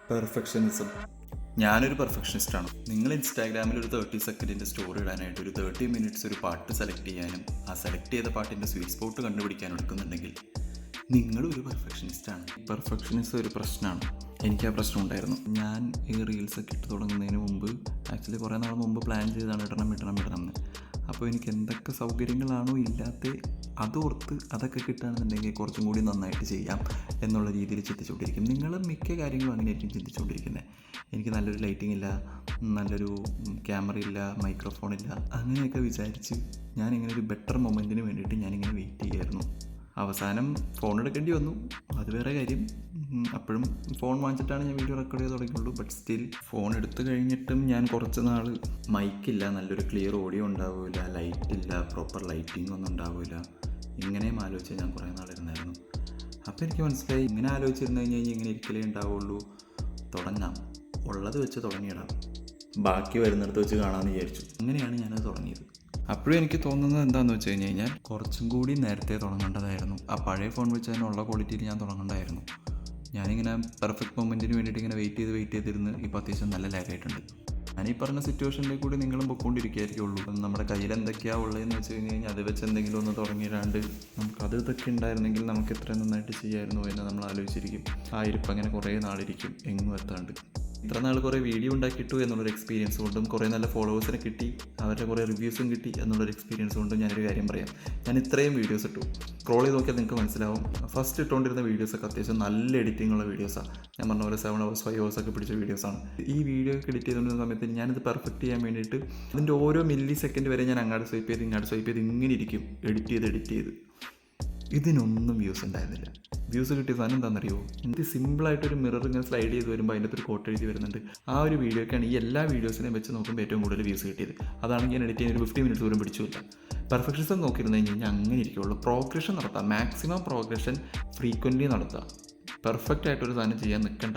Perfectionism. ഞാനൊരു പെർഫെക്ഷനിസ്റ്റാണ്. നിങ്ങൾ ഇൻസ്റ്റാഗ്രാമിൽ ഒരു 30 സെക്കൻഡിൻ്റെ സ്റ്റോറി ഇടാനായിട്ട് ഒരു 30 മിനിറ്റ്സ് ഒരു പാട്ട് സെലക്ട് ചെയ്യാനും ആ സെലക്ട് ചെയ്ത പാട്ടിൻ്റെ സ്വീറ്റ് സ്പോട്ട് കണ്ടുപിടിക്കാനും എടുക്കുന്നുണ്ടെങ്കിൽ നിങ്ങളൊരു പെർഫെക്ഷനിസ്റ്റാണ്. പെർഫെക്ഷനിസം ഒരു പ്രശ്നമാണ്. എനിക്ക് ആ പ്രശ്നം ഉണ്ടായിരുന്നു. ഞാൻ ഈ റീൽസൊക്കെ ഇട്ട് തുടങ്ങുന്നതിന് മുമ്പ് ആക്ച്വലി കുറേ നാൾ മുമ്പ് പ്ലാൻ ചെയ്താണ് ഇടണം എന്ന്. അപ്പോൾ എനിക്ക് എന്തൊക്കെ സൗകര്യങ്ങളാണോ ഇല്ലാത്ത അതോർത്ത് അതൊക്കെ കിട്ടുകയാണെന്നുണ്ടെങ്കിൽ കുറച്ചും കൂടി നന്നായിട്ട് ചെയ്യാം എന്നുള്ള രീതിയിൽ ചിന്തിച്ചുകൊണ്ടിരിക്കും. നിങ്ങൾ മിക്ക കാര്യങ്ങളും അങ്ങനെയായിരിക്കും ചിന്തിച്ചുകൊണ്ടിരിക്കുന്നത്. എനിക്ക് നല്ലൊരു ലൈറ്റിംഗ് ഇല്ല, നല്ലൊരു ക്യാമറ ഇല്ല, മൈക്രോഫോൺ ഇല്ല, അങ്ങനെയൊക്കെ വിചാരിച്ച് ഞാനിങ്ങനെ ഒരു ബെറ്റർ മൊമെൻറ്റിന് വേണ്ടിയിട്ട് ഞാനിങ്ങനെ വെയിറ്റ് ചെയ്യായിരുന്നു. അവസാനം ഫോൺ എടുക്കേണ്ടി വന്നു, അത് വേറെ കാര്യം. അപ്പോഴും ഫോൺ വാങ്ങിച്ചിട്ടാണ് ഞാൻ വീഡിയോ റെക്കോർഡ് ചെയ്ത് തുടങ്ങിയുള്ളൂ. ബട്ട് സ്റ്റിൽ ഫോൺ എടുത്തു കഴിഞ്ഞിട്ടും ഞാൻ കുറച്ച് നാൾ മൈക്കില്ല, നല്ലൊരു ക്ലിയർ ഓഡിയോ ഉണ്ടാവില്ല, ലൈറ്റില്ല, പ്രോപ്പർ ലൈറ്റിംഗ് ഒന്നും ഉണ്ടാവില്ല, ഇങ്ങനെയും ആലോചിച്ച് ഞാൻ കുറേ നാളിരുന്നായിരുന്നു. അപ്പോൾ എനിക്ക് മനസ്സിലായി, ഇങ്ങനെ ആലോചിച്ചിരുന്നു കഴിഞ്ഞാൽ ഇങ്ങനെ ഇരിക്കലേ ഉണ്ടാവുള്ളൂ. തുടങ്ങാം, ഉള്ളത് വെച്ച് തുടങ്ങിയിടാം, ബാക്കി വരുന്നിടത്ത് വെച്ച് കാണാമെന്ന് വിചാരിച്ചു. അങ്ങനെയാണ് ഞാനത് തുടങ്ങിയത്. അപ്പോഴും എനിക്ക് തോന്നുന്നത് എന്താണെന്ന് വെച്ച് കഴിഞ്ഞാൽ കുറച്ചും കൂടി നേരത്തെ തുടങ്ങേണ്ടതായിരുന്നു. ആ പഴയ ഫോൺ വെച്ച് അതിനുള്ള ക്വാളിറ്റിയിൽ ഞാൻ തുടങ്ങേണ്ടതായിരുന്നു. ഞാനിങ്ങനെ പെർഫെക്റ്റ് മൊമെൻറ്റിന് വേണ്ടിയിട്ട് ഇങ്ങനെ വെയിറ്റ് ചെയ്തിരുന്ന് ഇപ്പോൾ അത്യാവശ്യം നല്ല ലാഗായിട്ടുണ്ട്. ഞാനീ പറഞ്ഞ സിറ്റുവേഷനിലേക്ക് കൂടി നിങ്ങളും പൊയ്ക്കൊണ്ടിരിക്കുകയായിരിക്കുള്ളൂ. നമ്മുടെ കയ്യിൽ എന്തൊക്കെയാണ് ഉള്ളതെന്ന് വെച്ച് കഴിഞ്ഞാൽ അത് വെച്ച് എന്തെങ്കിലും ഒന്ന് തുടങ്ങിയിടാണ്ട് നമുക്കത് ഇതൊക്കെ ഉണ്ടായിരുന്നെങ്കിൽ നമുക്ക് എത്ര നന്നായിട്ട് ചെയ്യായിരുന്നു എന്ന് നമ്മൾ ആലോചിച്ചിരിക്കും. ആ ഇരിപ്പം അങ്ങനെ കുറേ നാളിരിക്കും എങ്ങും എത്താണ്ട്. ഇത്ര നാൾ കുറേ വീഡിയോ ഉണ്ടാക്കിയിട്ടു എന്നുള്ളൊരു എക്സ്പീരിയൻസ് കൊണ്ടും കുറേ നല്ല ഫോളോവേഴ്സിനെ കിട്ടി, അവരുടെ കുറേ റിവ്യൂസും കിട്ടി എന്നുള്ളൊരു എക്സ്പീരിയൻസ് കൊണ്ടും ഞാനൊരു കാര്യം പറയാം. ഞാൻ ഇത്രയും വീഡിയോസ് ഇട്ടു, സ്ക്രോൾ ചെയ്ത് നോക്കിയാൽ നിങ്ങൾക്ക് മനസ്സിലാവും. ഫസ്റ്റ് ഇട്ടുകൊണ്ടിരുന്ന വീഡിയോസൊക്കെ അത്യാവശ്യം നല്ല എഡിറ്റിംഗ് ഉള്ള വീഡിയോസാണ്. ഞാൻ പറഞ്ഞ പോലെ 7 hours 5 hours ഒക്കെ പിടിച്ച വീഡിയോസാണ്. ഈ വീഡിയോ ഒക്കെ എഡിറ്റ് ചെയ്തുകൊണ്ടിരുന്ന സമയത്ത് ഞാനിത് പെർഫെക്റ്റ് ചെയ്യാൻ വേണ്ടിയിട്ട് അതിൻ്റെ ഓരോ മില്ലി സെക്കൻഡ് വരെ ഞാൻ അങ്ങോട്ട് സ്വൈപ്പ് ചെയ്ത് ഇങ്ങനെ ഇരിക്കും, എഡിറ്റ് ചെയ്ത്. ഇതിനൊന്നും വ്യൂസ് ഉണ്ടായിരുന്നില്ല. വ്യൂസ് കിട്ടിയ സാധനം എന്താണെന്നറിയോ? എനിക്ക് സിമ്പിളായിട്ടൊരു മിറർ ഇങ്ങനെ സ്ലൈഡ് ചെയ്ത് വരുമ്പോൾ അതിൻ്റെ ഒരു കോട്ട് എഴുതി വരുന്നുണ്ട്. ആ ഒരു വീഡിയോക്കാണ് ഈ എല്ലാ വീഡിയോസിനെയും വെച്ച് നോക്കുമ്പോൾ ഏറ്റവും കൂടുതൽ വ്യൂസ് കിട്ടിയത്. അതാണ് ഞാൻ എഡിറ്റ് ചെയ്യുന്ന ഒരു 50 മിനിറ്റ്സ് പോലും പിടിച്ചില്ല. പെർഫെക്ഷനിസം നോക്കിയിരുന്നു കഴിഞ്ഞാൽ അങ്ങനെ ഇരിക്കുള്ളൂ. പ്രോഗ്രഷൻ നടത്തുക, മാക്സിമം പ്രോഗ്രഷൻ ഫ്രീക്വൻ്റ്ലി നടത്തുക. പെർഫെക്റ്റ് ആയിട്ടൊരു സാധനം ചെയ്യാൻ നിൽക്കണ്ട.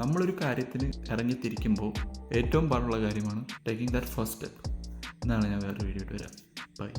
നമ്മളൊരു കാര്യത്തിന് ഇറങ്ങിത്തിരിക്കുമ്പോൾ ഏറ്റവും പാടുള്ള കാര്യമാണ് ടേക്കിംഗ് ദാറ്റ് ഫസ്റ്റ് സ്റ്റെപ്പ്. എന്നാണ് ഞാൻ വേറൊരു വീഡിയോ ഇട്ട് വരാം. ബൈ.